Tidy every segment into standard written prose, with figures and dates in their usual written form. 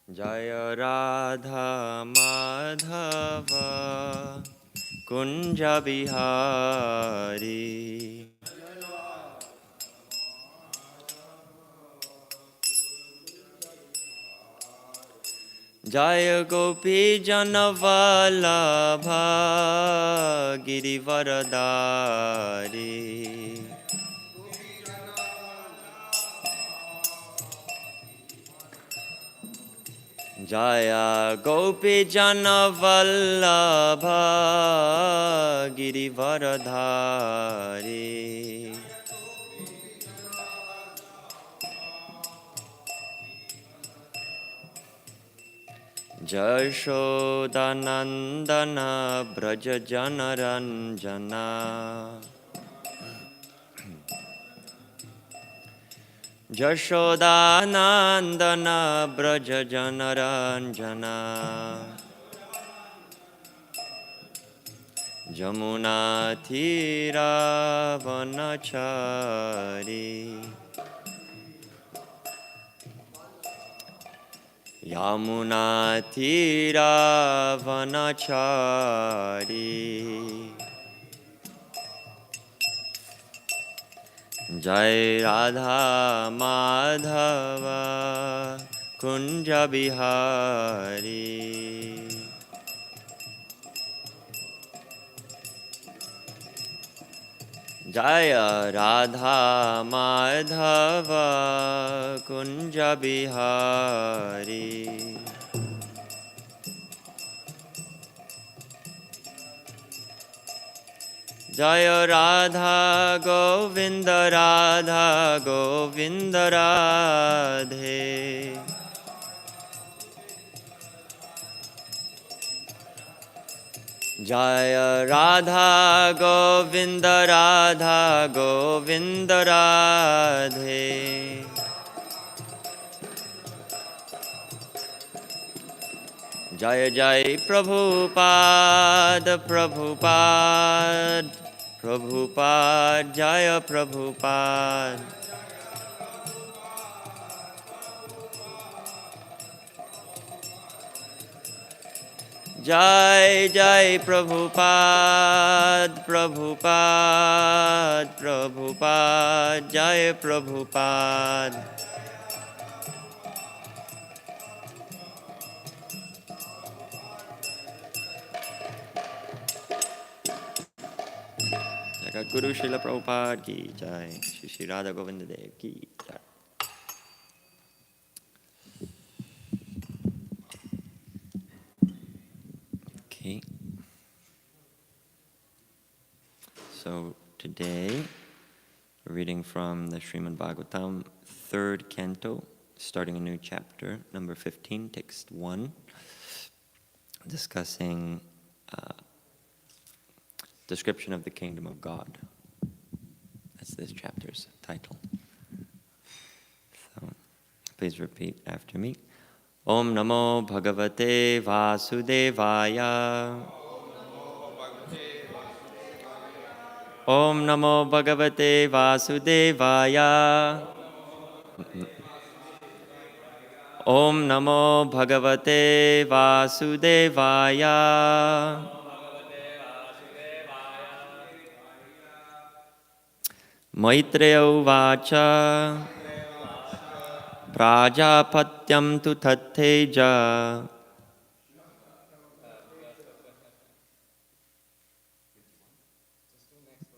Jaya Radha Madhava Kunja Bihari Jaya Gopi Janavalabha Girivaradari Jaya Gopi Janavallabha Girivaradhari Jashodanandana Braja Janaranjana Jashodanandana Braja Janaranjana Jamuna Thira Vanachari Yamuna Thira Vanachari Jai Radha Madhava Kunja Bihari Jaya Radha Madhava Kunja Bihari Jaya Radha Govinda Radha Govinda Radhe Jaya Radha Govinda Radha Govinda Radhe Jaya Jai Prabhupada Prabhupada Prabhupada Jaya Prabhupada Jai Jai Prabhupada Prabhupada Prabhupada Jai Prabhupada Jagat Guru Srila Prabhupada ki Jai Shri Shri Radha Govinda Dev ki Jai. Okay. So today we're reading from the Srimad Bhagavatam, 3rd canto, starting a new chapter, number 15, text 1, discussing description of the kingdom of God. That's this chapter's title. So please repeat after me. Om Namo Bhagavate Vasudevaya. Om Namo Bhagavate Vasudevaya. Om Namo Bhagavate Vasudevaya. Maitreya Uvacha Prajapatyam tu tatteja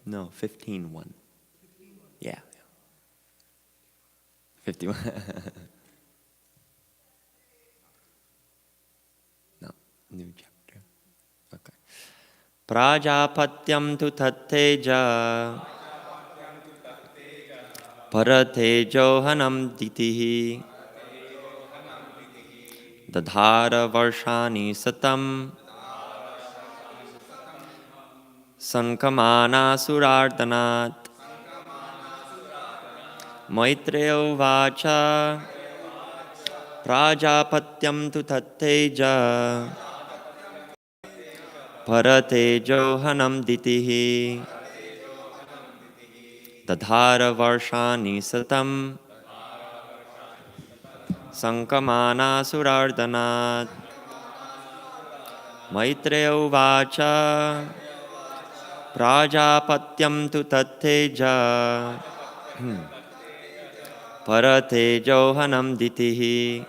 No, 15:1. Yeah. 51. No, new chapter. Okay. Prajapatyam tu tatteja Paratejohanam ditihi Dadhara varshani satam Sankamana surartanat Maitreya uvacha Prajapatyam tu tatteja Paratejohanam ditihi Dadhara varshani satam Sankamana Maitreya uvacha Prajapatyam tu tatteja Paratejohanam ditihi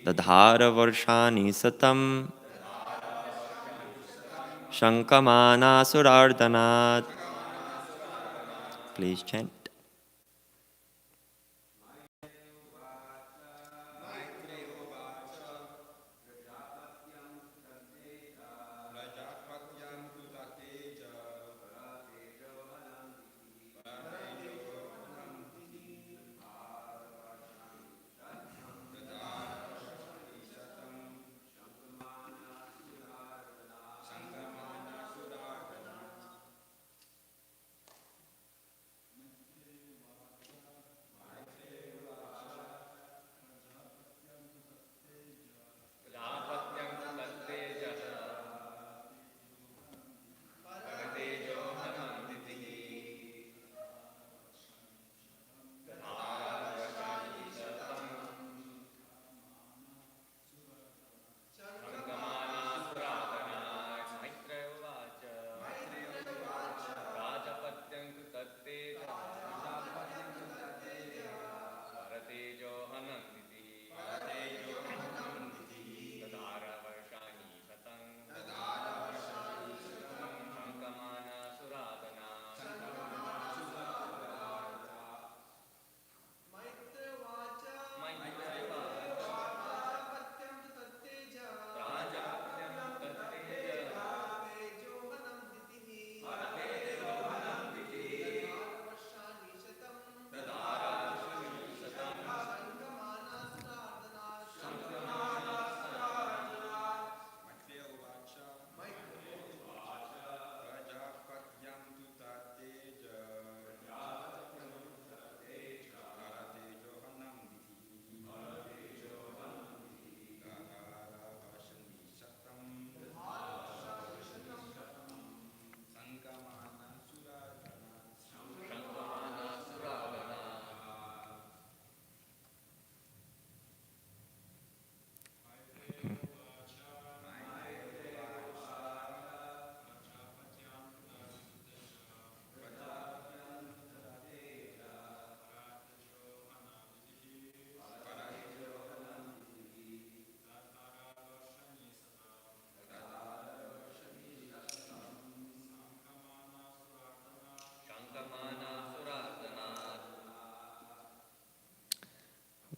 Dadhara varshani satam Shankamana surardanat. Please chant.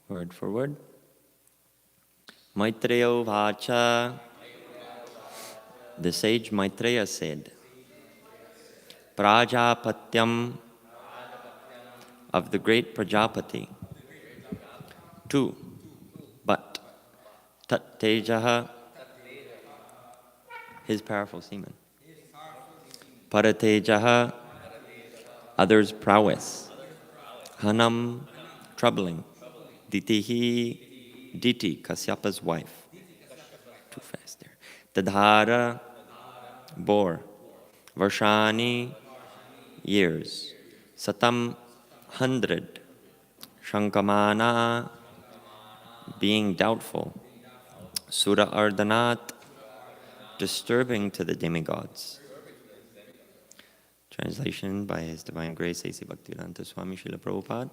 Word for word. Maitreya uvacha. The sage Maitreya said, Prajapatyam, of the great Prajapati. 2. But Tat Tejaha, his powerful semen. Paratejaha, others' prowess. Hanam, troubling. Ditihi, Diti, Kasyapa's wife. Too fast there. Dadhara, bore. Varshani, years. Satam, 100. Shankamana, being doubtful. Sura Ardhanat, disturbing to the demigods. Translation by His Divine Grace A.C. Bhaktivedanta Swami Srila Prabhupada.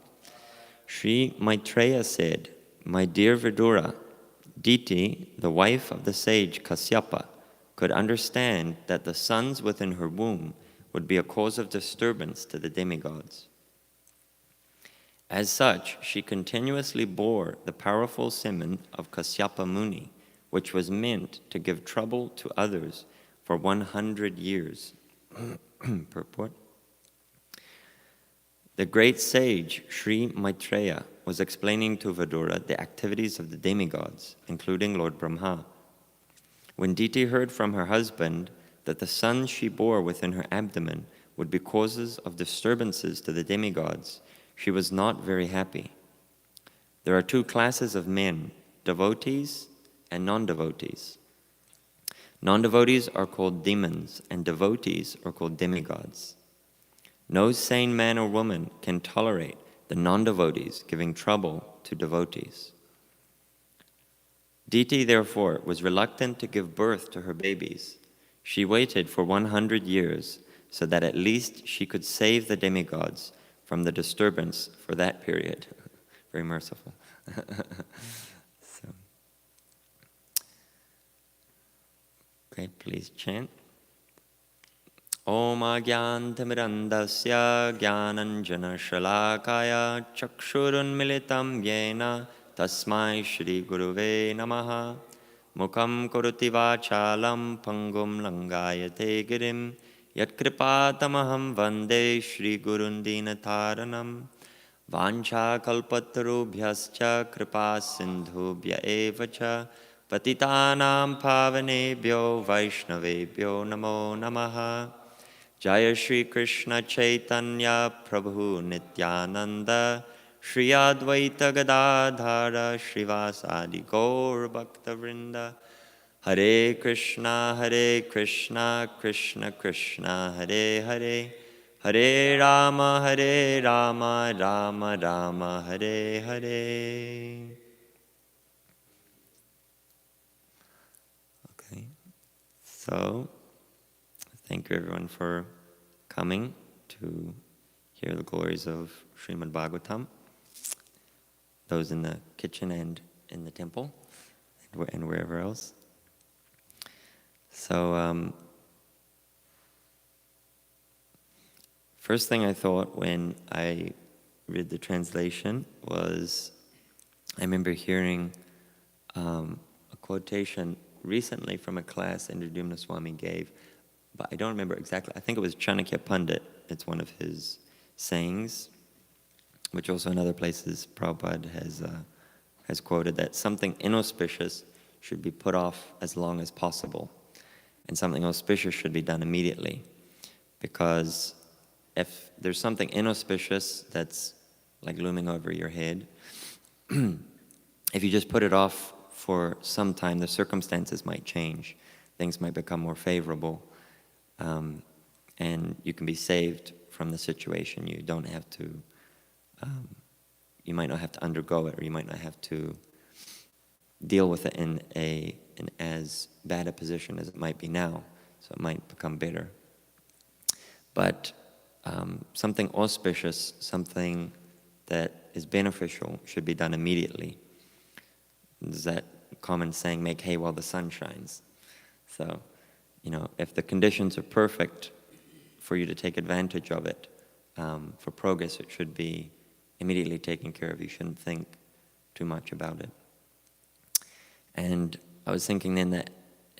Sri Maitreya said, My dear Vidura, Diti, the wife of the sage Kasyapa, could understand that the sons within her womb would be a cause of disturbance to the demigods. As such, she continuously bore the powerful semen of Kasyapa Muni, which was meant to give trouble to others for 100 years. Purport. The great sage Sri Maitreya was explaining to Vidura the activities of the demigods, including Lord Brahma. When Diti heard from her husband that the sons she bore within her abdomen would be causes of disturbances to the demigods, she was not very happy. There are 2 classes of men, devotees and non-devotees. Non-devotees are called demons, and devotees are called demigods. No sane man or woman can tolerate the non-devotees, giving trouble to devotees. Diti, therefore, was reluctant to give birth to her babies. She waited for 100 years so that at least she could save the demigods from the disturbance for that period. Very merciful. So, okay, please chant. Om Agyantamirandasya Gyananjana Shalakaya Chakshurunmilitam Yena Tasmai Shri Guruve Namaha Mukham Kuroti Vachalam Pangum Langayate Girim Yatkripatamaham Vande Shri Gurundinataranam Vancha Kalpatarubhyascha Kripa Sindhubhya Evacha Patitanam Pavanebhyo Vaishnavebhyo Namo Namaha Jaya Shri Krishna Chaitanya Prabhu Nityananda Shri Advaita Gadadhara Srivasadi Gaur Bhakta Vrinda Hare Krishna Krishna Krishna Hare Hare Hare Rama Rama Rama Hare Hare. Okay, so thank you everyone for coming to hear the glories of Srimad Bhagavatam, those in the kitchen and in the temple and wherever else. So first thing I thought when I read the translation was, I remember hearing a quotation recently from a class Indradumna Swami gave, but I don't remember exactly. I think it was Chanakya Pandit. It's one of his sayings, which also in other places Prabhupada has quoted, that something inauspicious should be put off as long as possible, and something auspicious should be done immediately. Because if there's something inauspicious that's like looming over your head, if you just put it off for some time, the circumstances might change. Things might become more favorable. And you can be saved from the situation. You don't have to, you might not have to undergo it, or you might not have to deal with it in as bad a position as it might be now. So it might become better. But something auspicious, something that is beneficial, should be done immediately. There's that common saying, make hay while the sun shines. So, if the conditions are perfect for you to take advantage of it, for progress, it should be immediately taken care of. You shouldn't think too much about it. And I was thinking then that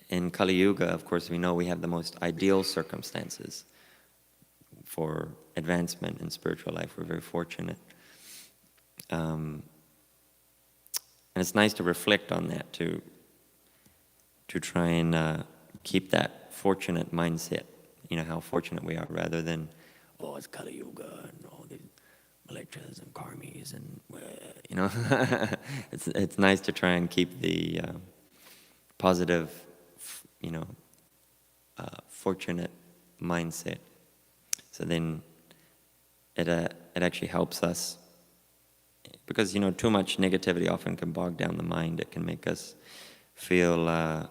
in Kali Yuga, of course, we know we have the most ideal circumstances for advancement in spiritual life. We're very fortunate. And it's nice to reflect on that, to try and keep that fortunate mindset, how fortunate we are, rather than, oh, it's Kali Yuga and all these malechas and karmis and, it's nice to try and keep the positive, fortunate mindset. So then it actually helps us, because too much negativity often can bog down the mind. It can make us feel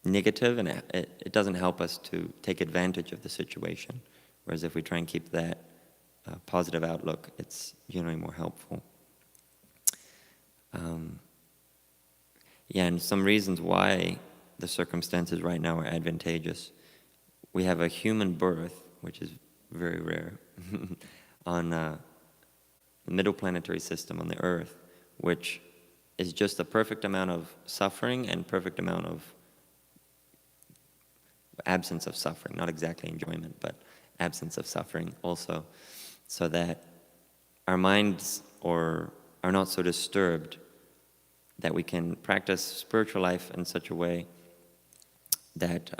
negative, and it doesn't help us to take advantage of the situation. Whereas if we try and keep that positive outlook, it's generally more helpful. And some reasons why the circumstances right now are advantageous. We have a human birth, which is very rare, on the middle planetary system on the Earth, which is just the perfect amount of suffering and perfect amount of absence of suffering, not exactly enjoyment, but absence of suffering also, so that our minds are not so disturbed, that we can practice spiritual life in such a way that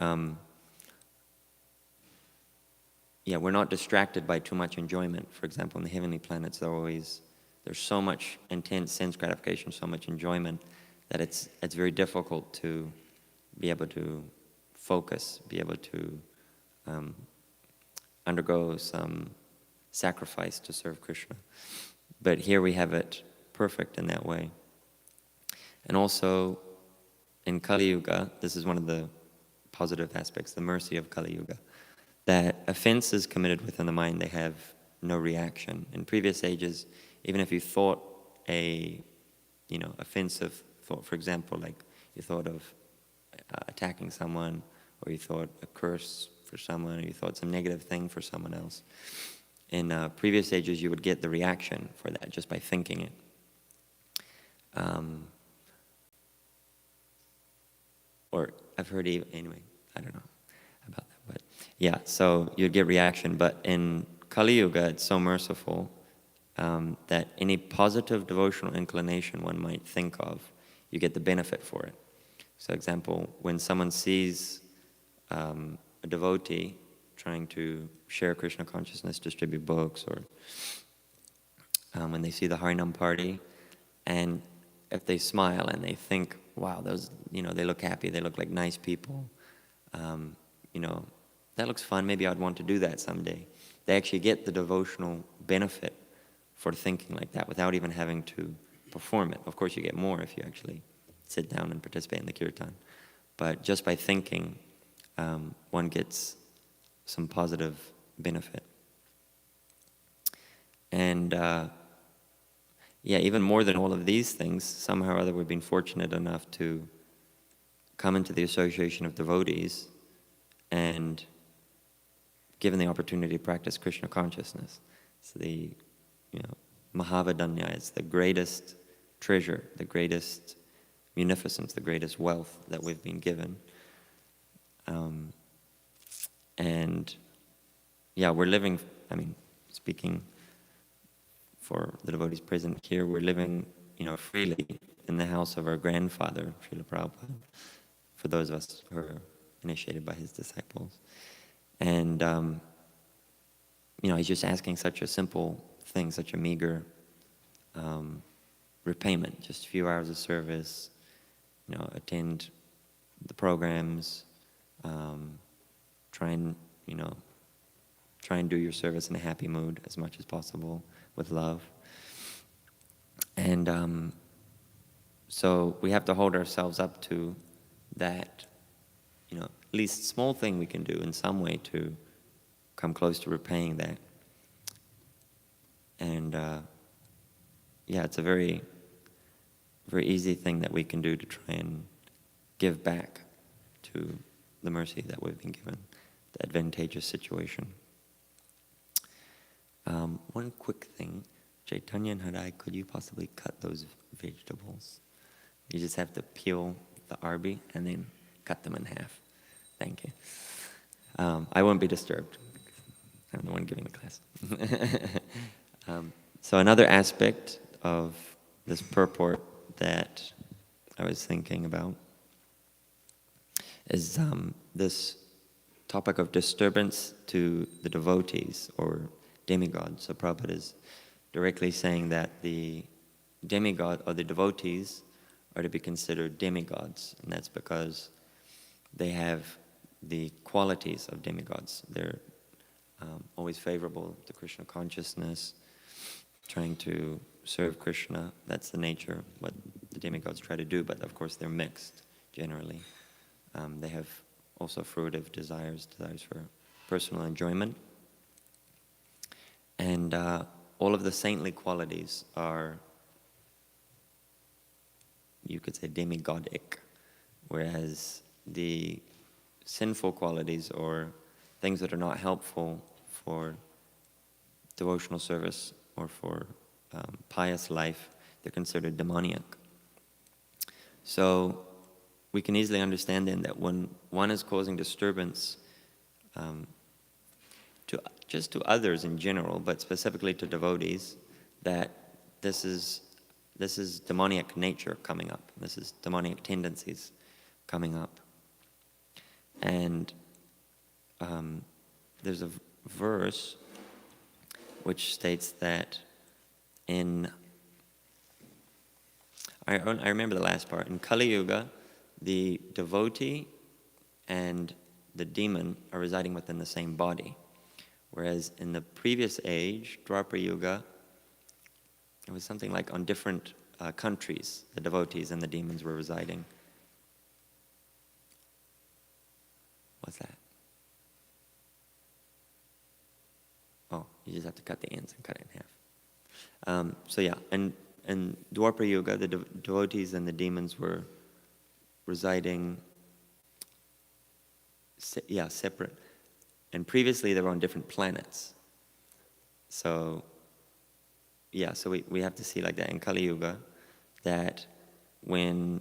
we're not distracted by too much enjoyment. For example, in the heavenly planets, there's so much intense sense gratification, so much enjoyment, that it's very difficult to be able to focus, be able to undergo some sacrifice to serve Krishna. But here we have it perfect in that way. And also, in Kali Yuga, this is one of the positive aspects, the mercy of Kali Yuga, that offenses committed within the mind, they have no reaction. In previous ages, even if you thought a offensive thought, for example, like you thought of attacking someone, or you thought a curse for someone, or you thought some negative thing for someone else, in previous ages you would get the reaction for that just by thinking it. Or I've heard anyway, I don't know about that, but yeah, so you'd get reaction. But in Kali Yuga, it's so merciful that any positive devotional inclination one might think of, you get the benefit for it. So, example, when someone sees a devotee trying to share Krishna consciousness, distribute books, or when they see the Harinam party, and if they smile and they think, wow, those, they look happy, they look like nice people, that looks fun, maybe I'd want to do that someday. They actually get the devotional benefit for thinking like that without even having to perform it. Of course, you get more if you actually sit down and participate in the kirtan. But just by thinking, one gets some positive benefit. And even more than all of these things, somehow or other we've been fortunate enough to come into the association of devotees and given the opportunity to practice Krishna consciousness. So the Mahavadanya is the greatest treasure, the greatest munificence, the greatest wealth that we've been given. We're living, speaking for the devotees present here, we're living, freely in the house of our grandfather, Srila Prabhupada, for those of us who are initiated by his disciples. And, he's just asking such a simple thing, such a meager repayment, just a few hours of service, attend the programs, try and do your service in a happy mood as much as possible with love. And so we have to hold ourselves up to that, at least small thing we can do in some way to come close to repaying that. And it's a very, very easy thing that we can do to try and give back to the mercy that we've been given, the advantageous situation. One quick thing, Chaitanya and Harai, could you possibly cut those vegetables? You just have to peel the arbi and then cut them in half. Thank you. I won't be disturbed. I'm the one giving the class. So another aspect of this purport that I was thinking about is this topic of disturbance to the devotees or demigods. So Prabhupada is directly saying that the demigod or the devotees are to be considered demigods, and that's because they have the qualities of demigods. They're always favorable to Krishna consciousness, trying to serve Krishna. That's the nature, what the demigods try to do, but of course they're mixed generally. They have also fruitive desires for personal enjoyment. And all of the saintly qualities are, you could say, demigodic, whereas the sinful qualities or things that are not helpful for devotional service or for pious life, they're considered demoniac. So we can easily understand then that when one is causing disturbance to others in general, but specifically to devotees, that this is demoniac nature coming up. This is demoniac tendencies coming up. And there's a verse which states that I remember the last part, in Kali Yuga, the devotee and the demon are residing within the same body, Whereas in the previous age, Dwapara Yuga, it was something like on different countries, the devotees and the demons were residing. What's that? Oh, you just have to cut the ends and cut it in half. So yeah, and Dwapara Yuga, the devotees and the demons were residing, separate. And previously they were on different planets. So we have to see like that in Kali Yuga, that when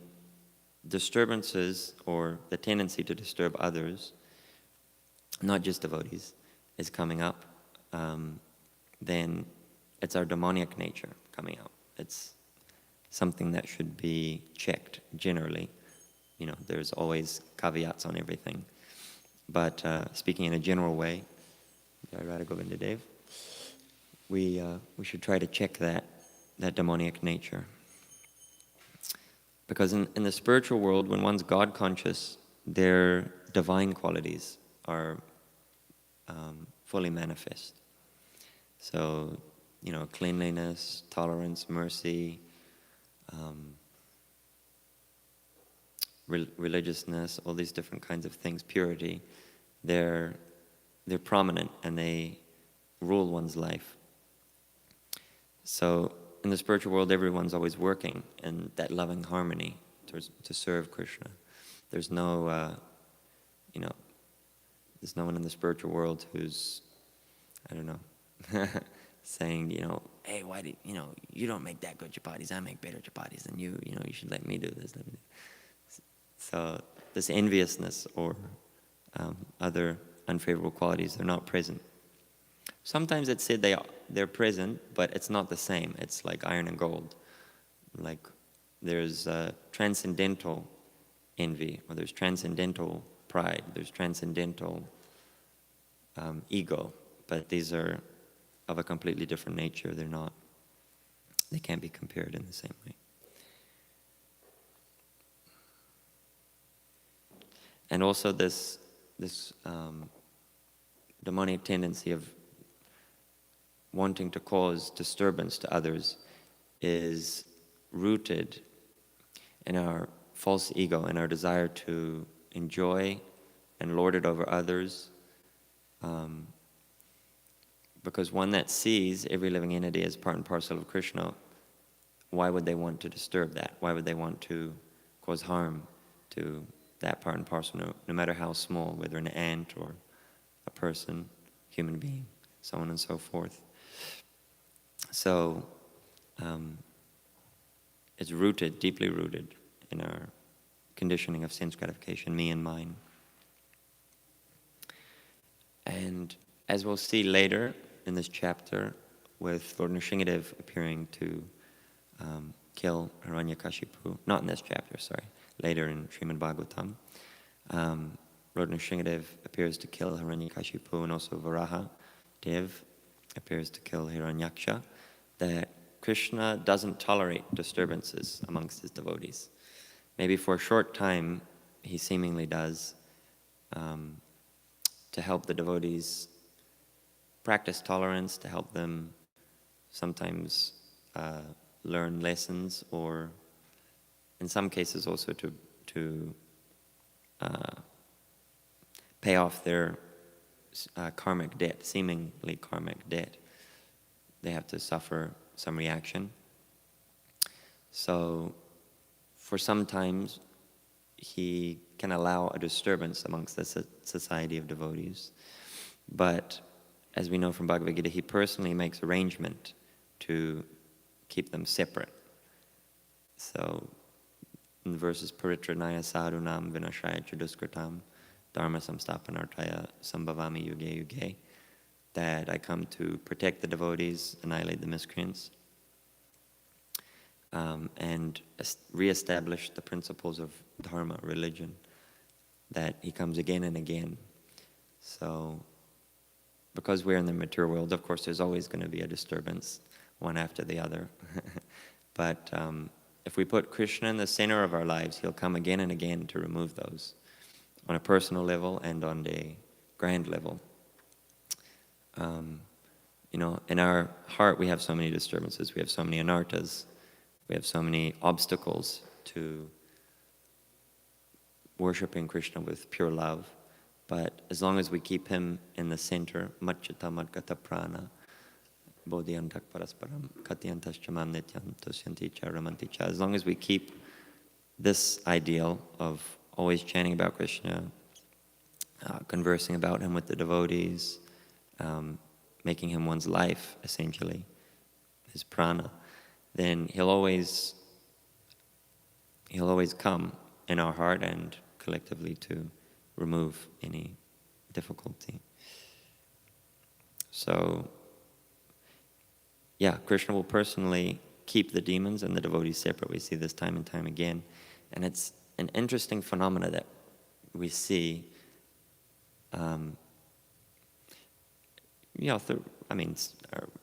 disturbances or the tendency to disturb others, not just devotees, is coming up, then it's our demoniac nature coming out. It's something that should be checked generally. There's always caveats on everything. But speaking in a general way, Radha Govinda Dev, we should try to check that demoniac nature. Because in the spiritual world, when one's God conscious, their divine qualities are fully manifest. So, cleanliness, tolerance, mercy, religiousness, all these different kinds of things, purity, they're prominent and they rule one's life. So in the spiritual world, everyone's always working in that loving harmony to serve Krishna. There's no, there's no one in the spiritual world who's, I don't know, saying, hey, why do you don't make that good chapatis, I make better chapatis than you, you should let me do this. So this enviousness or other unfavorable qualities, they're not present. Sometimes it's said they're present, but it's not the same. It's like iron and gold. Like there's transcendental envy, or there's transcendental pride, there's transcendental ego, but these are of a completely different nature. They can't be compared in the same way. And also this demonic tendency of wanting to cause disturbance to others is rooted in our false ego and our desire to enjoy and lord it over others. Because one that sees every living entity as part and parcel of Krishna, why would they want to disturb that? Why would they want to cause harm to that part and parcel, no matter how small, whether an ant or a person, human being, so on and so forth. So it's rooted, deeply rooted in our conditioning of sense gratification, me and mine. And as we'll see later in this chapter, with Lord Nrsingadev appearing to kill Hiranyakashipu, not in this chapter, sorry, later in Srimad Bhagavatam, Lord Nrsingadev appears to kill Hiranyakashipu, and also Vraja Dev appears to kill Hiranyaksha, that Krishna doesn't tolerate disturbances amongst his devotees. Maybe for a short time he seemingly does, to help the devotees practice tolerance, to help them sometimes learn lessons, or in some cases also to pay off their karmic debt, seemingly karmic debt. They have to suffer some reaction. So for some times he can allow a disturbance amongst the society of devotees. But as we know from Bhagavad Gita, he personally makes arrangement to keep them separate. So in the verses, Paritranaya sadhunam vinashaya chaduskritam dharma samstapanartaya sambhavami yuge yuge, that I come to protect the devotees, annihilate the miscreants, and reestablish the principles of dharma, religion, that he comes again and again. So because we're in the material world, of course there's always going to be a disturbance, one after the other. But if we put Krishna in the center of our lives, he'll come again and again to remove those, on a personal level and on the grand level. in our heart we have so many disturbances, we have so many anartas, we have so many obstacles to worshiping Krishna with pure love. But as long as we keep him in the center, Matchita Madgata Prana, Bodhyantak Parasparam, Katyantaschamam Nityam Tusyanti Cha Ramanti Cha, as long as we keep this ideal of always chanting about Krishna, conversing about him with the devotees, making him one's life, essentially, his prana, then he'll always come in our heart and collectively to remove any difficulty. So, yeah, Krishna will personally keep the demons and the devotees separate. We see this time and time again. And it's an interesting phenomena that we see. Our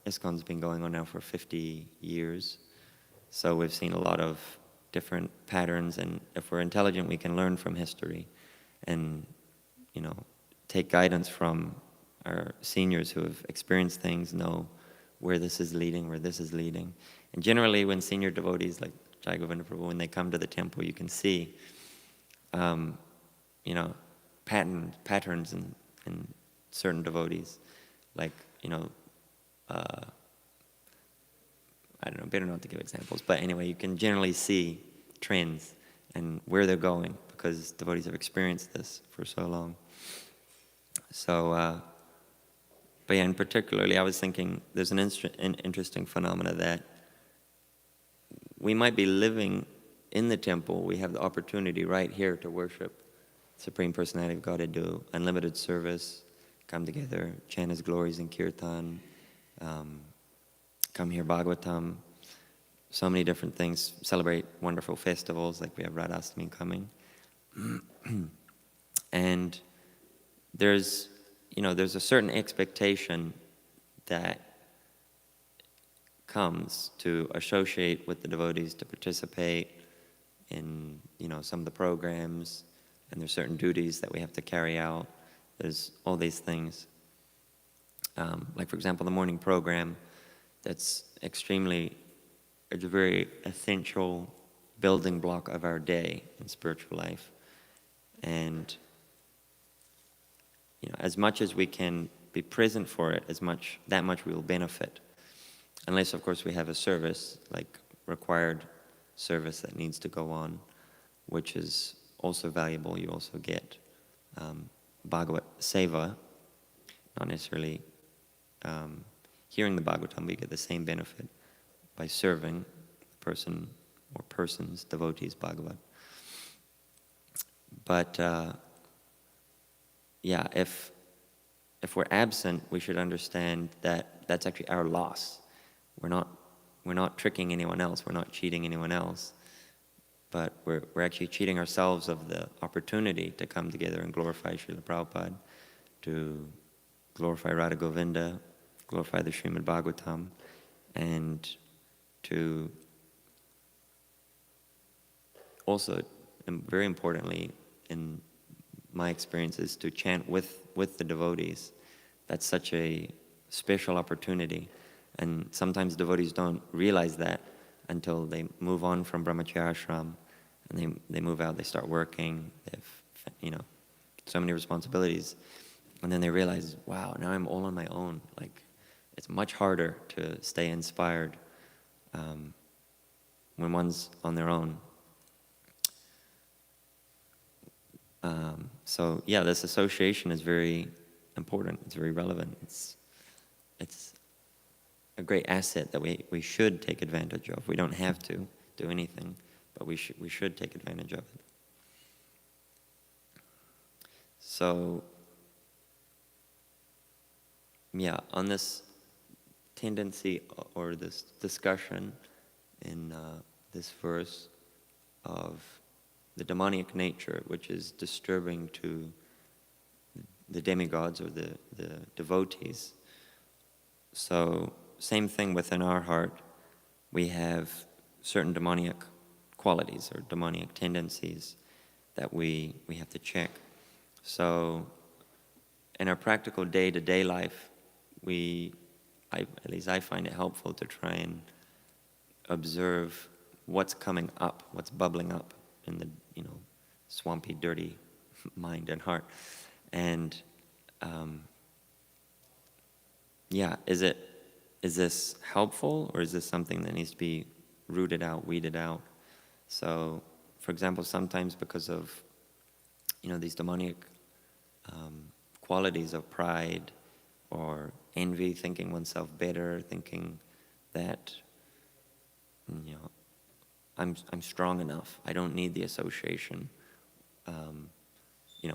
ISKCON's been going on now for 50 years. So we've seen a lot of different patterns, and if we're intelligent, we can learn from history and, take guidance from our seniors who have experienced things, know where this is leading, And generally, when senior devotees like Jai Govinda Prabhu, when they come to the temple, you can see, patterns in certain devotees. Like, I don't know, better not to give examples, but anyway, you can generally see trends and where they're going because devotees have experienced this for so long. So, but yeah, and particularly I was thinking there's an interesting phenomena that we might be living in the temple, we have the opportunity right here to worship Supreme Personality of Godhead, do unlimited service, come together, chant His glories in kirtan, come hear Bhagavatam, so many different things, celebrate wonderful festivals like we have Radhastami coming. And there's a certain expectation that comes to associate with the devotees, to participate in, some of the programs, and there's certain duties that we have to carry out. There's all these things. Like, for example, the morning program, it's a very essential building block of our day in spiritual life. And, as much as we can be present for it, that much we will benefit. Unless, of course, we have a service, like required service that needs to go on, which is also valuable. You also get Bhagavat Seva, not necessarily hearing the Bhagavatam, but you get the same benefit by serving the person or persons, devotees, Bhagavat. But if we're absent, we should understand that that's actually our loss. We're not tricking anyone else. We're not cheating anyone else. But we're actually cheating ourselves of the opportunity to come together and glorify Srila Prabhupada, to glorify Radha Govinda, glorify the Srimad Bhagavatam, and to also, and very importantly, in my experience, is to chant with the devotees. That's such a special opportunity. And sometimes devotees don't realize that until they move on from brahmacharya ashram, and they move out, they start working, they have, so many responsibilities. And then they realize, wow, now I'm all on my own. Like, it's much harder to stay inspired when one's on their own. So yeah, this association is very important. It's very relevant. It's a great asset that we should take advantage of. We don't have to do anything, but we should take advantage of it. So yeah, on this tendency or this discussion in this verse of the demoniac nature, which is disturbing to the demigods or the devotees. So same thing within our heart. We have certain demoniac qualities or demoniac tendencies that we have to check. So in our practical day-to-day life, at least I find it helpful to try and observe what's coming up, what's bubbling up in the, swampy, dirty mind and heart. And is this helpful, or is this something that needs to be rooted out, weeded out? So, for example, sometimes because of, these demonic qualities of pride or envy, thinking oneself better, thinking that, I'm strong enough. I don't need the association.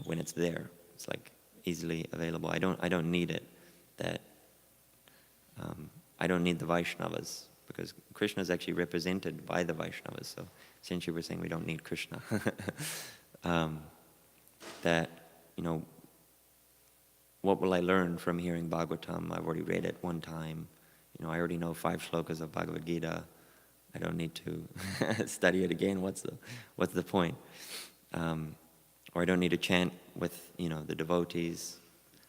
When it's there, it's like easily available. I don't need it. That I don't need the Vaishnavas, because Krishna is actually represented by the Vaishnavas. So essentially, we're saying we don't need Krishna. That what will I learn from hearing Bhagavatam? I've already read it one time. I already know 5 shlokas of Bhagavad Gita. I don't need to study it again. What's the point? Or I don't need to chant with the devotees.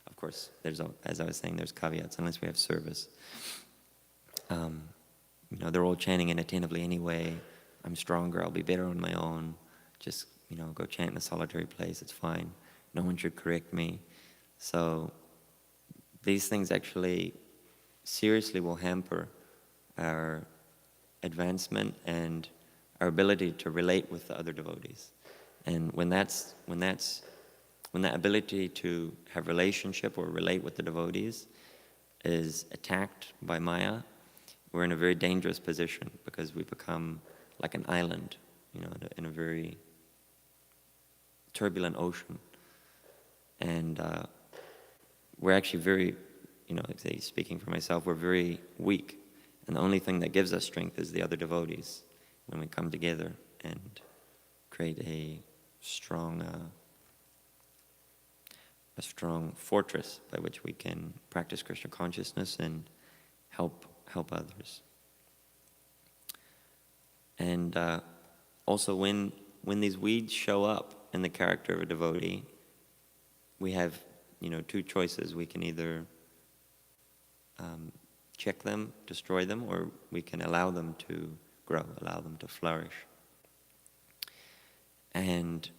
Of course, as I was saying, there's caveats unless we have service. They're all chanting inattentively anyway. I'm stronger. I'll be better on my own. Just go chant in a solitary place. It's fine. No one should correct me. So these things actually seriously will hamper our advancement and our ability to relate with the other devotees. And when that ability to have relationship or relate with the devotees is attacked by Maya, we're in a very dangerous position, because we become like an island, in a very turbulent ocean. And we're actually very, speaking for myself, we're very weak. And the only thing that gives us strength is the other devotees, when we come together and create a strong fortress by which we can practice Krishna consciousness and help others. And also, when these weeds show up in the character of a devotee, we have 2 choices. We can either check them, destroy them, or we can allow them to grow, allow them to flourish. And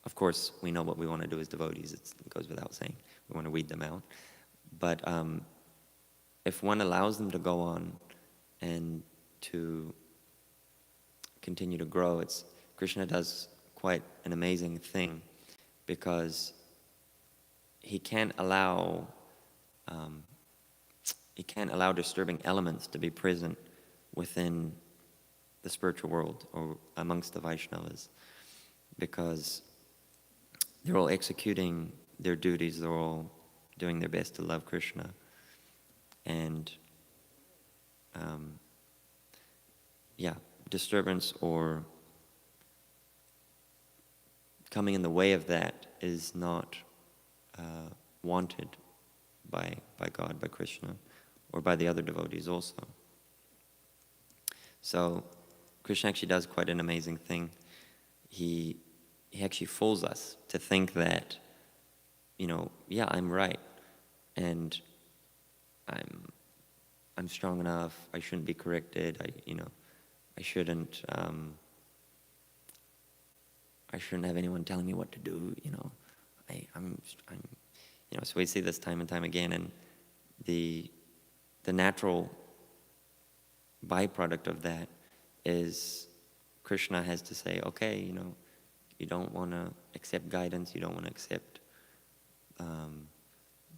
of course, we know what we want to do as devotees. It goes without saying. We want to weed them out. But if one allows them to go on and to continue to grow, Krishna does quite an amazing thing, because he can't allow disturbing elements to be present within the spiritual world or amongst the Vaishnavas, because they're all executing their duties, they're all doing their best to love Krishna. And disturbance or coming in the way of that is not wanted by God, by Krishna, or by the other devotees also. So Krishna actually does quite an amazing thing. He actually fools us to think that, I'm right, and I'm strong enough. I shouldn't be corrected. I shouldn't have anyone telling me what to do. So we see this time and time again, and the natural byproduct of that is Krishna has to say, okay, you don't want to accept guidance, you don't want to accept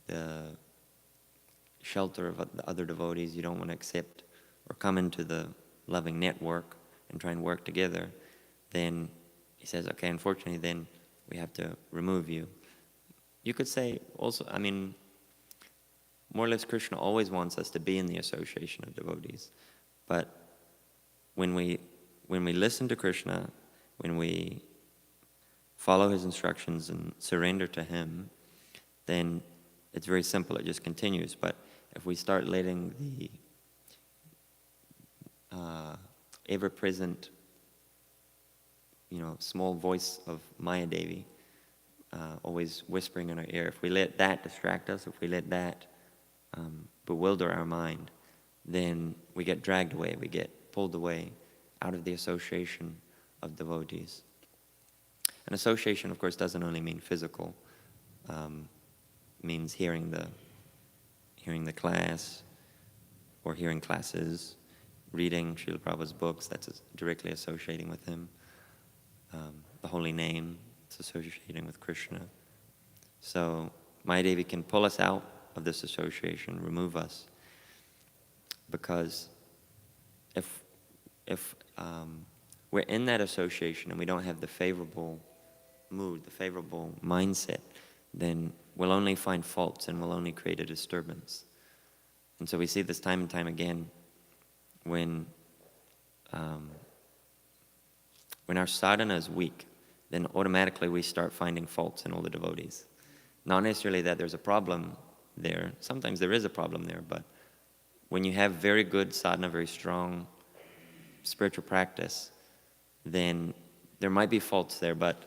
the shelter of the other devotees, you don't want to accept or come into the loving network and try and work together, then he says, okay, unfortunately, then we have to remove you. You could say also, more or less Krishna always wants us to be in the association of devotees. But when we listen to Krishna, when we follow his instructions and surrender to him, then it's very simple, it just continues. But if we start letting the ever-present, small voice of Maya Devi always whispering in our ear. If we let that distract us, if we let that bewilder our mind, then we get dragged away, we get pulled away out of the association of devotees. And association, of course, doesn't only mean physical. Means hearing the class, or hearing classes, reading Srila Prabhupada's books, that's directly associating with him. The holy name, it's associating with Krishna. So Mahadevi can pull us out of this association, remove us, because if we're in that association and we don't have the favorable mood, the favorable mindset, then we'll only find faults and we'll only create a disturbance. And so we see this time and time again when our sadhana is weak, then automatically we start finding faults in all the devotees. Not necessarily that there's a problem there. Sometimes there is a problem there, but when you have very good sadhana, very strong spiritual practice, then there might be faults there, but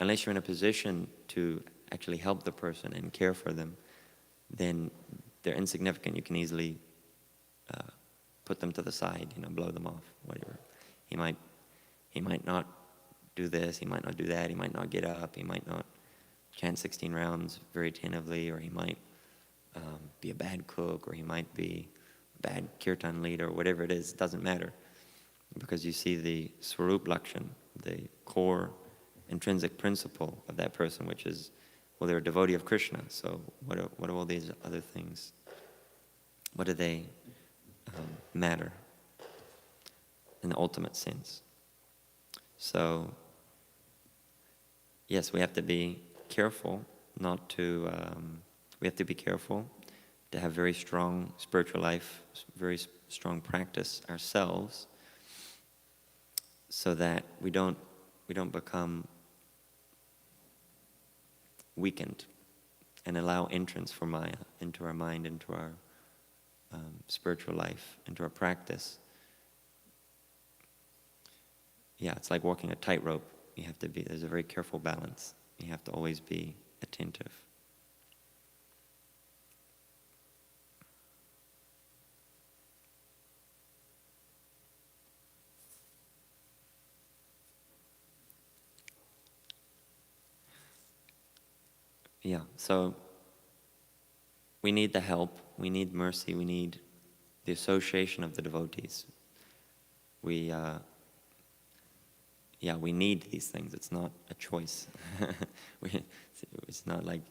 unless you're in a position to actually help the person and care for them, then they're insignificant. You can easily put them to the side, blow them off, whatever. He might not do this, he might not do that, he might not get up, he might not chant 16 rounds very attentively, or he might be a bad cook, or he might be a bad kirtan leader, or whatever it is, it doesn't matter. Because you see the swarup lakshan, the core intrinsic principle of that person, which is, well, they're a devotee of Krishna. So what are all these other things? What do they matter in the ultimate sense? So, yes, we have to be careful not to, we have to be careful to have very strong spiritual life, very strong practice ourselves, so that we don't become weakened and allow entrance for Maya into our mind, into our spiritual life, into our practice. Yeah, it's like walking a tightrope. There's a very careful balance. You have to always be attentive. Yeah, so we need the help, we need mercy, we need the association of the devotees. We need these things. It's not a choice. It's not like,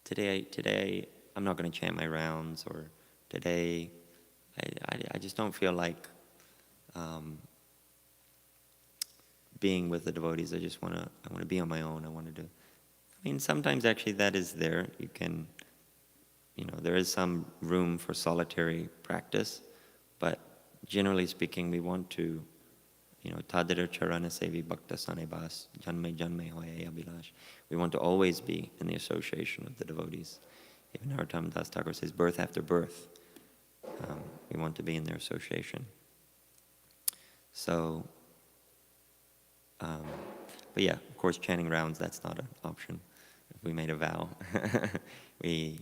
today I'm not going to chant my rounds, or today I just don't feel like being with the devotees. I want to be on my own. Sometimes actually that is there. You can, there is some room for solitary practice, but generally speaking, we want to, tadira charana sevi bhakta sanebas, janme janme hoye abhilash. We want to always be in the association of the devotees. Even Narottam Das Thakur says, birth after birth, we want to be in their association. So, but yeah, of course, chanting rounds, that's not an option. If we made a vow, we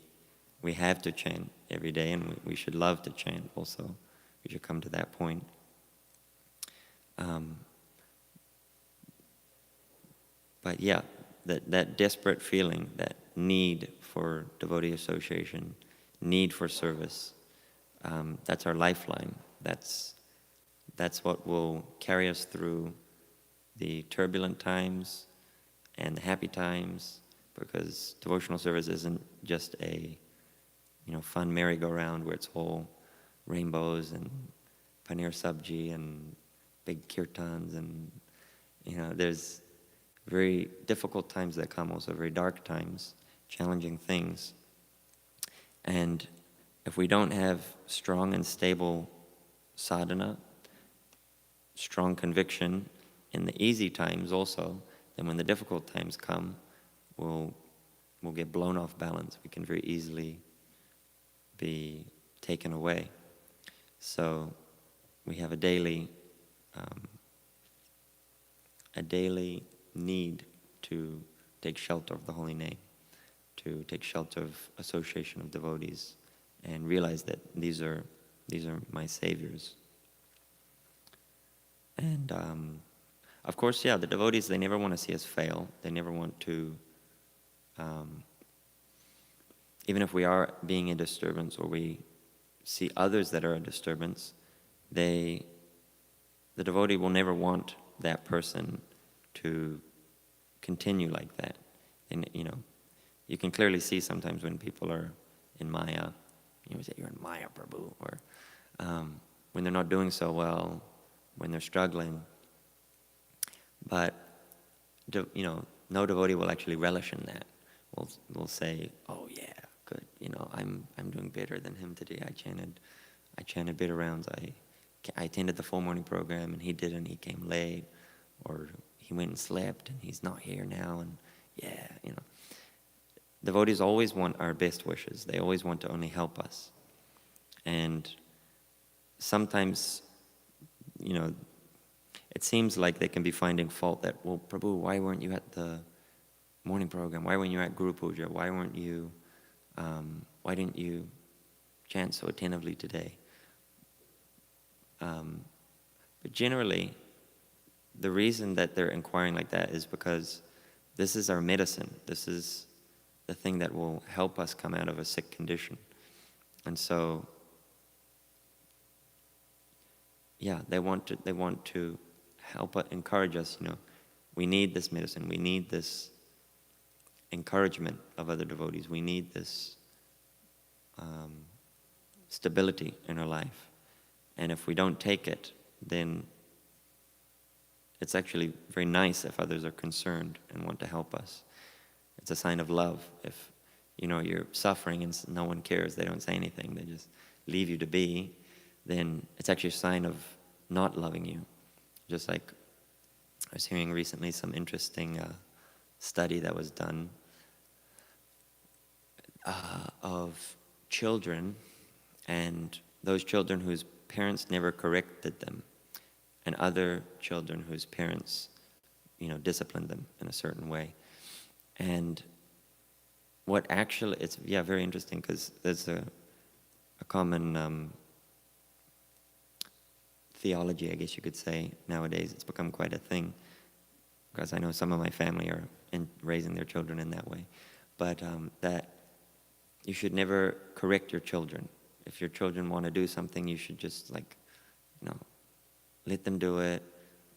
have to chant every day, and we should love to chant also. We should come to that point. But yeah, that desperate feeling, that need for devotee association, need for service, that's our lifeline. That's what will carry us through the turbulent times and the happy times, because devotional service isn't just a fun merry-go-round where it's all rainbows and paneer sabji and big kirtans, and there's very difficult times that come, also very dark times, challenging things. And if we don't have strong and stable sadhana, strong conviction in the easy times also, then when the difficult times come, we'll get blown off balance. We can very easily be taken away. So we have a daily a daily need to take shelter of the holy name, to take shelter of association of devotees, and realize that these are my saviors. And of course, the devotees, they never want to see us fail. They never want to, even if we are being a disturbance or we see others that are a disturbance, the devotee will never want that person to continue like that. And you can clearly see sometimes when people are in Maya, say you're in Maya, Prabhu, or when they're not doing so well, when they're struggling. But no devotee will actually relish in that. We'll say, oh yeah, good. I'm doing better than him today. I chanted better rounds. I attended the full morning program and he didn't. He came late, or he went and slept and he's not here now. And devotees always want our best wishes. They always want to only help us. And sometimes, it seems like they can be finding fault that, well, Prabhu, why weren't you at the morning program? Why weren't you at Guru Puja? Why didn't you chant so attentively today? But generally, the reason that they're inquiring like that is because this is our medicine. This is the thing that will help us come out of a sick condition. And so, they want to help encourage us. We need this medicine. We need this encouragement of other devotees. We need this stability in our life. And if we don't take it, then it's actually very nice if others are concerned and want to help us. It's a sign of love. If you're suffering and no one cares, they don't say anything, they just leave you to be, then it's actually a sign of not loving you. Just like I was hearing recently some interesting study that was done of children, and those children whose parents never corrected them, and other children whose parents, disciplined them in a certain way. And what actually, it's very interesting, because there's a common theology, I guess you could say, nowadays. It's become quite a thing, because I know some of my family are raising their children in that way. But that you should never correct your children. If your children want to do something, you should just let them do it,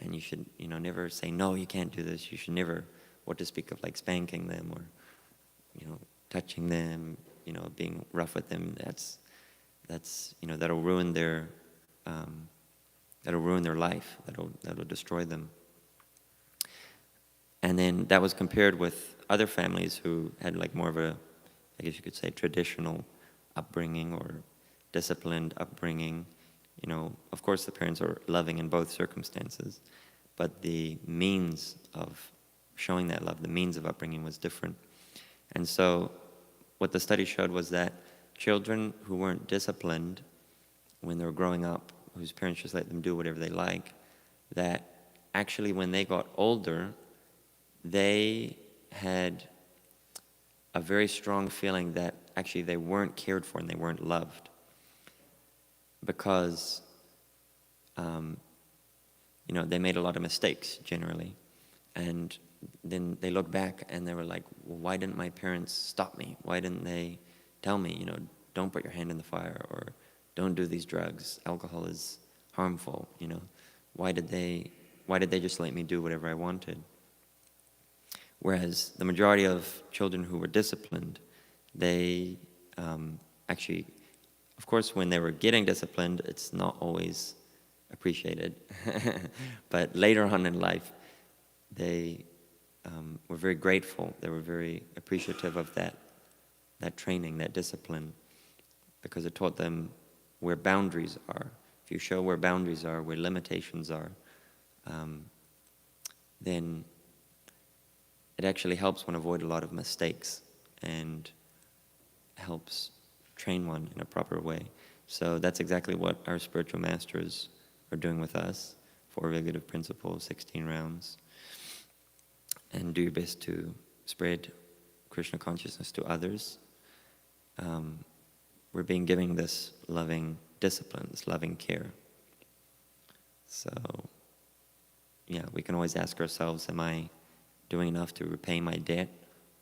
and you should never say, no, you can't do this. You should never, what to speak of spanking them or touching them, being rough with them. That's that'll ruin their life. That'll destroy them. And then that was compared with other families who had more of a, I guess you could say, traditional upbringing or disciplined upbringing. Of course the parents are loving in both circumstances, but the means of showing that love, the means of upbringing was different. And so what the study showed was that children who weren't disciplined when they were growing up, whose parents just let them do whatever they like, that actually when they got older, they had a very strong feeling that actually they weren't cared for and they weren't loved. Because, they made a lot of mistakes generally. And then they look back and they were like, well, why didn't my parents stop me? Why didn't they tell me, don't put your hand in the fire, or don't do these drugs. Alcohol is harmful, Why did they just let me do whatever I wanted? Whereas the majority of children who were disciplined, they actually, of course, when they were getting disciplined, it's not always appreciated. But later on in life, they were very grateful. They were very appreciative of that training, that discipline, because it taught them where boundaries are. If you show where boundaries are, where limitations are, then it actually helps one avoid a lot of mistakes and helps train one in a proper way. So that's exactly what our spiritual masters are doing with us. 4 regulative principles, 16 rounds. and do your best to spread Krishna consciousness to others. We're being given this loving discipline, this loving care. So, yeah, we can always ask ourselves, am I doing enough to repay my debt?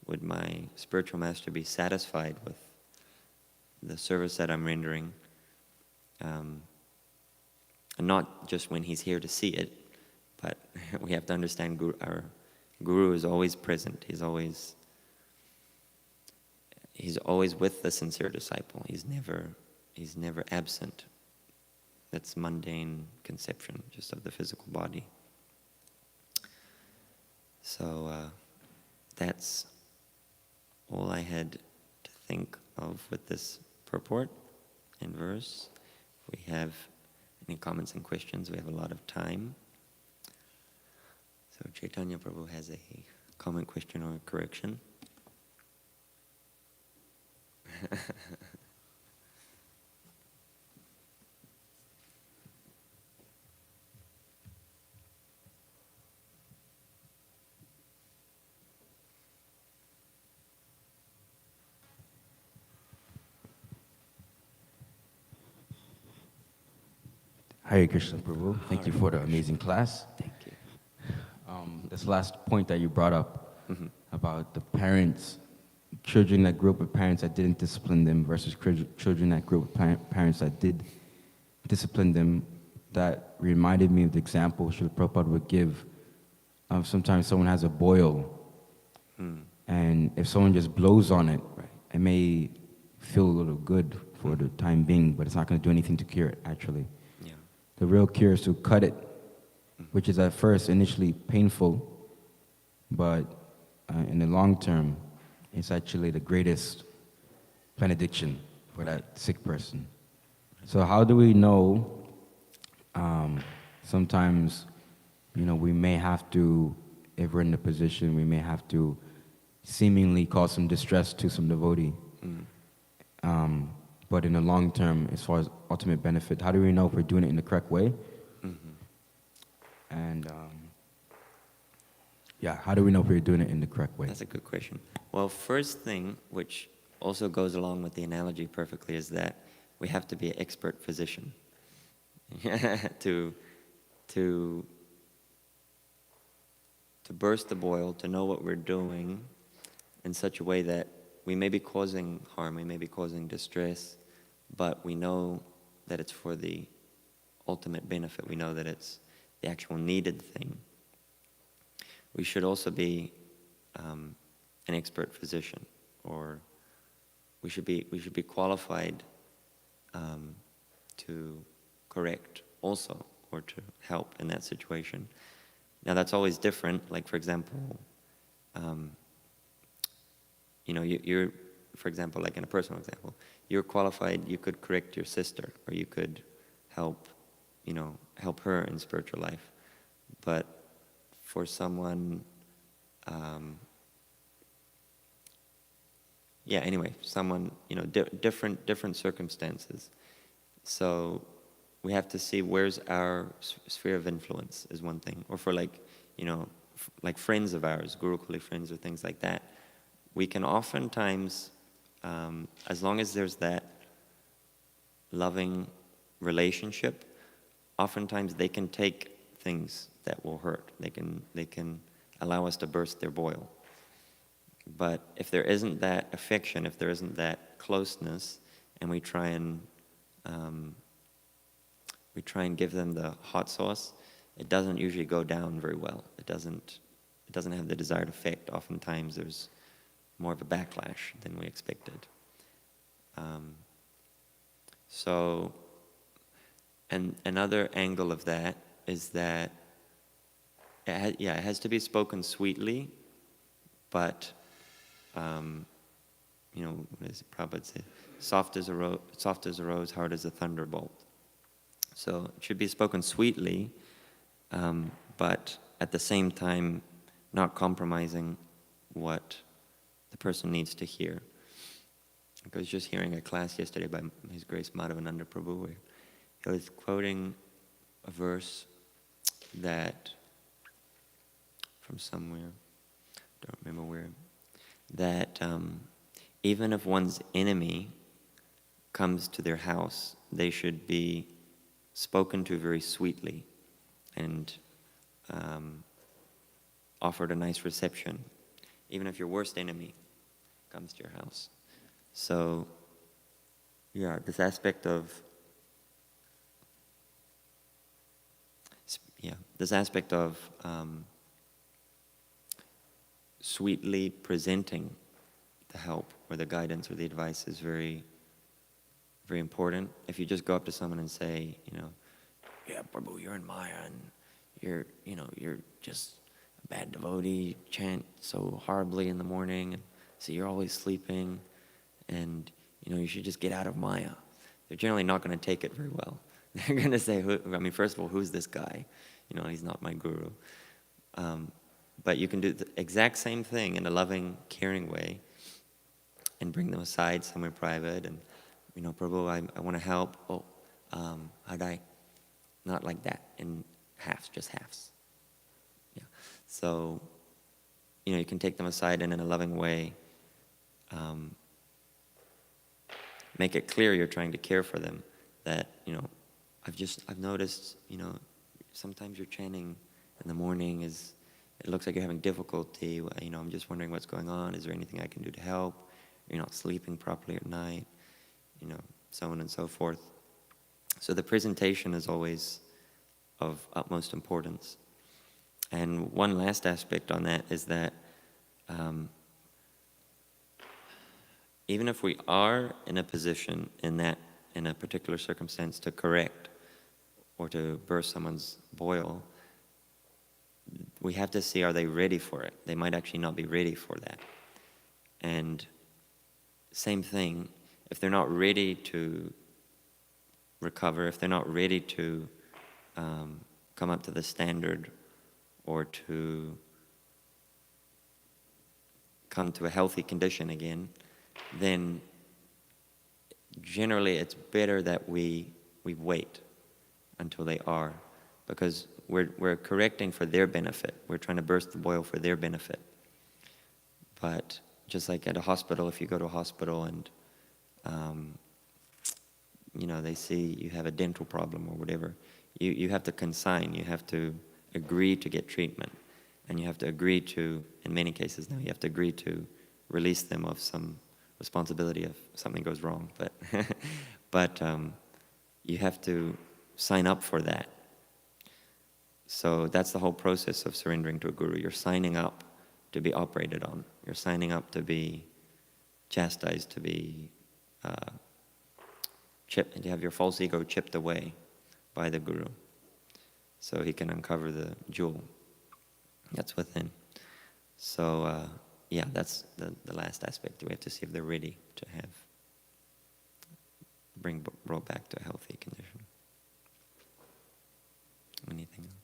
Would my spiritual master be satisfied with the service that I'm rendering? And not just when he's here to see it, but we have to understand our Guru is always present. He's always with the sincere disciple. He's never absent. That's mundane conception just of the physical body. So that's all I had to think of with this purport and verse. If we have any comments and questions, we have a lot of time. So Chaitanya Prabhu has a comment, question, or correction. Hare Krishna Prabhu, thank you for the amazing class. Thank you. This last point that you brought up about the parents, children that grew up with parents that didn't discipline them versus children that grew up with parents that did discipline them, that reminded me of the example Srila Prabhupada would give. Sometimes someone has a boil, and if someone just blows on it, it may feel a little good for the time being, but it's not going to do anything to cure it, actually. Yeah. The real cure is to cut it, which is at first initially painful, but in the long term, it's actually the greatest benediction for that sick person. So how do we know? Sometimes, we may have to, if we're in the position, we may have to seemingly cause some distress to some devotee. But in the long term, as far as ultimate benefit, how do we know if we're doing it in the correct way? And how do we know if we're doing it in the correct way? That's a good question. Well, first thing, which also goes along with the analogy perfectly, is that we have to be an expert physician to burst the boil, to know what we're doing in such a way that we may be causing harm, we may be causing distress, but we know that it's for the ultimate benefit. We know that it's the actual needed thing. We should also be an expert physician, or we should be qualified to correct also, or to help in that situation. Now that's always different. Like, for example, you're, for example, like in a personal example, you're qualified, you could correct your sister, or you could help her in spiritual life. But for someone, someone, different circumstances. So we have to see where's our sphere of influence is one thing. Or for like friends of ours, Gurukuli friends or things like that, we can oftentimes, as long as there's that loving relationship, oftentimes they can take things that will hurt. They can allow us to burst their boil. But if there isn't that affection, if there isn't that closeness, and we try and give them the hot sauce, it doesn't usually go down very well. It doesn't have the desired effect. Oftentimes there's more of a backlash than we expected. So, and another angle of that is that it has to be spoken sweetly, but what does Prabhupada say? Soft as a rose, hard as a thunderbolt. So it should be spoken sweetly, but at the same time not compromising what the person needs to hear. I was just hearing a class yesterday by His Grace Madhavananda Prabhu, where he was quoting a verse that from somewhere. don't remember where, that even if one's enemy comes to their house, they should be spoken to very sweetly and offered a nice reception, even if your worst enemy comes to your house. So, yeah, this aspect of sweetly presenting the help or the guidance or the advice is very, very important. If you just go up to someone and say, yeah, Prabhu, you're in Maya and you're just a bad devotee, you chant so horribly in the morning, and so you're always sleeping, and you should just get out of Maya. They're generally not going to take it very well. They're going to say, first of all, who's this guy? He's not my guru. But you can do the exact same thing in a loving, caring way and bring them aside somewhere private and, Prabhu, I want to help. Oh, how'd I? Not like that, in halves, just halves. Yeah. So, you can take them aside and in a loving way make it clear you're trying to care for them, that, I've noticed, sometimes your chanting in the morning it looks like you're having difficulty. I'm just wondering what's going on. Is there anything I can do to help? You're not sleeping properly at night, so on and so forth. So the presentation is always of utmost importance. And one last aspect on that is that even if we are in a position in a particular circumstance to correct or to burst someone's boil, we have to see, are they ready for it? They might actually not be ready for that. And same thing, if they're not ready to recover, if they're not ready to come up to the standard or to come to a healthy condition again, then generally it's better that we wait until they are, because we're correcting for their benefit. We're trying to burst the boil for their benefit. But just like at a hospital, if you go to a hospital and they see you have a dental problem or whatever, you have to consign, you have to agree to get treatment, and you have to agree to, in many cases now, you have to agree to release them of some responsibility if something goes wrong. But you have to sign up for that. So that's the whole process of surrendering to a guru. You're signing up to be operated on. You're signing up to be chastised, to be chipped, and you have your false ego chipped away by the guru, so he can uncover the jewel that's within. So that's the last aspect. We have to see if they're ready to brought back to a healthy condition. Anything else?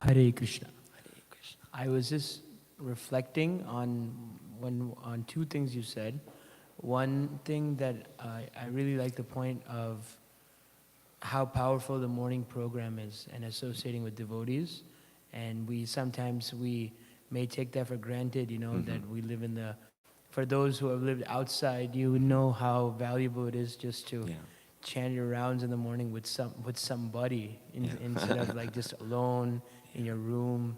Hare Krishna. Hare Krishna. I was just reflecting on two things you said. One thing that I really like the point of how powerful the morning program is and associating with devotees. And sometimes we may take that for granted, that we live for those who have lived outside, you know how valuable it is just to chant your rounds in the morning with somebody instead of like just alone in your room.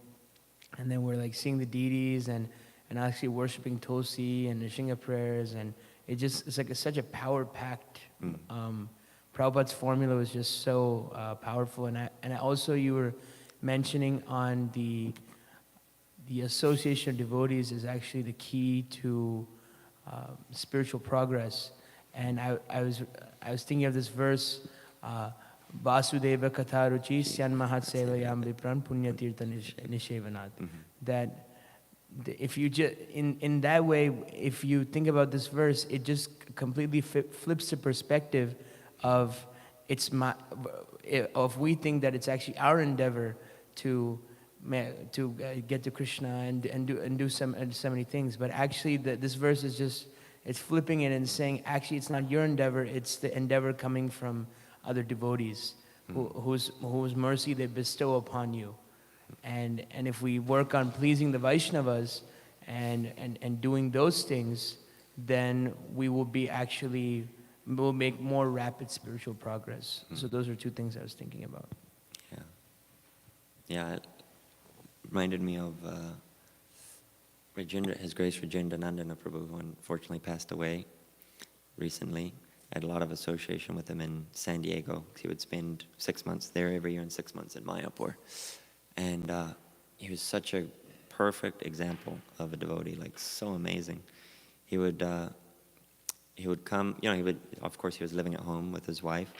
And then we're like seeing the deities and actually worshiping Tulsi and Nishinga prayers, and it's like such a power-packed. Prabhupada's formula was just so powerful, and also you were mentioning on the association of devotees is actually the key to spiritual progress. And I was thinking of this verse, Vasudeva Katharuchi Syan Mahat Sevayam Vipran Punyatirtha Nishevanat. That if you just in that way, if you think about this verse, it just completely flips the perspective of we think that it's actually our endeavor to get to Krishna and do so many things, but actually this verse is it's flipping it and saying actually it's not your endeavor, it's the endeavor coming from other devotees whose mercy they bestow upon you. And if we work on pleasing the Vaishnavas and doing those things, then we will be actually, we'll make more rapid spiritual progress. So those are two things I was thinking about. Yeah. Yeah, it reminded me of His Grace Rajendra Nandana Prabhu, who unfortunately passed away recently. I had a lot of association with him in San Diego, because he would spend 6 months there every year and 6 months in Mayapur. And he was such a perfect example of a devotee, like so amazing. He would come, of course he was living at home with his wife,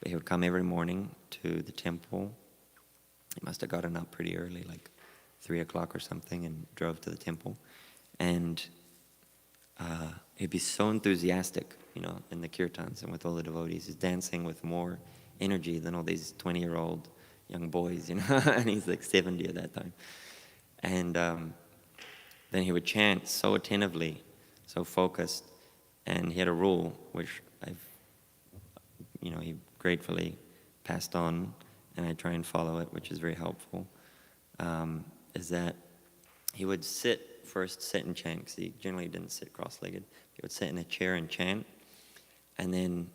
but he would come every morning to the temple. He must have gotten up pretty early, like 3 o'clock or something, and drove to the temple. And he'd be so enthusiastic, in the kirtans and with all the devotees. He's dancing with more energy than all these 20-year-old young boys, and he's like 70 at that time. And then he would chant so attentively, so focused, and he had a rule, which he gratefully passed on, and I try and follow it, which is very helpful, is that he would sit and chant, because he generally didn't sit cross-legged. He would sit in a chair and chant, and then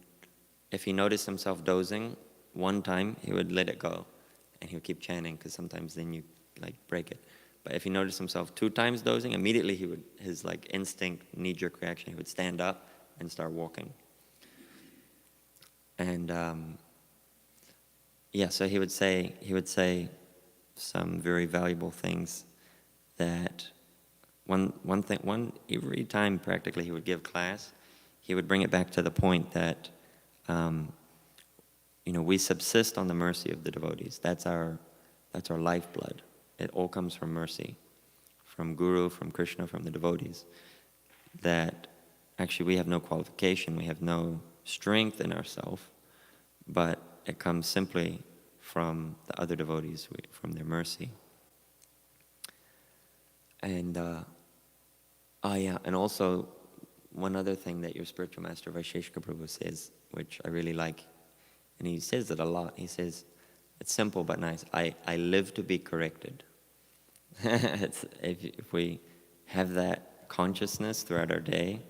if he noticed himself dozing, one time he would let it go, and he would keep chanting, because sometimes then you break it. But if he noticed himself 2 times dozing, immediately his instinct, knee-jerk reaction, he would stand up and start walking. And so he would say some very valuable things that every time practically he would give class, he would bring it back to the point that we subsist on the mercy of the devotees. That's our lifeblood. It all comes from mercy, from Guru, from Krishna, from the devotees. That actually we have no qualification, we have no strength in ourselves, but it comes simply from the other devotees, from their mercy. And and also one other thing that your spiritual master Vaisheshika Prabhu says, which I really like, and he says it a lot. He says, it's simple but nice. I live to be corrected. If we have that consciousness throughout our day,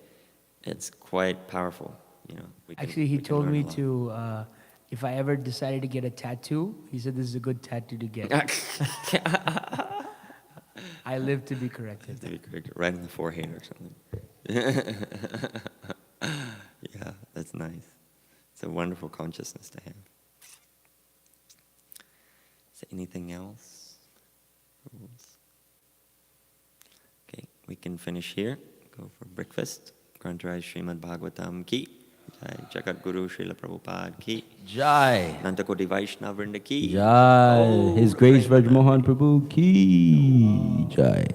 it's quite powerful. Actually, he told me to, if I ever decided to get a tattoo, he said this is a good tattoo to get. I live to be corrected. To be corrected, right in the forehead or something. Yeah, that's nice. It's a wonderful consciousness to have. Is there anything else? Okay, we can finish here. Go for breakfast. Grantaraj Srimad Bhagavatam ki. Jai Jagat Guru Srila Prabhupada ki. Jai. Nantakoti Vaishnava Vrinda ki. Jai. His Grace Raj Mohan Prabhu ki. Jai.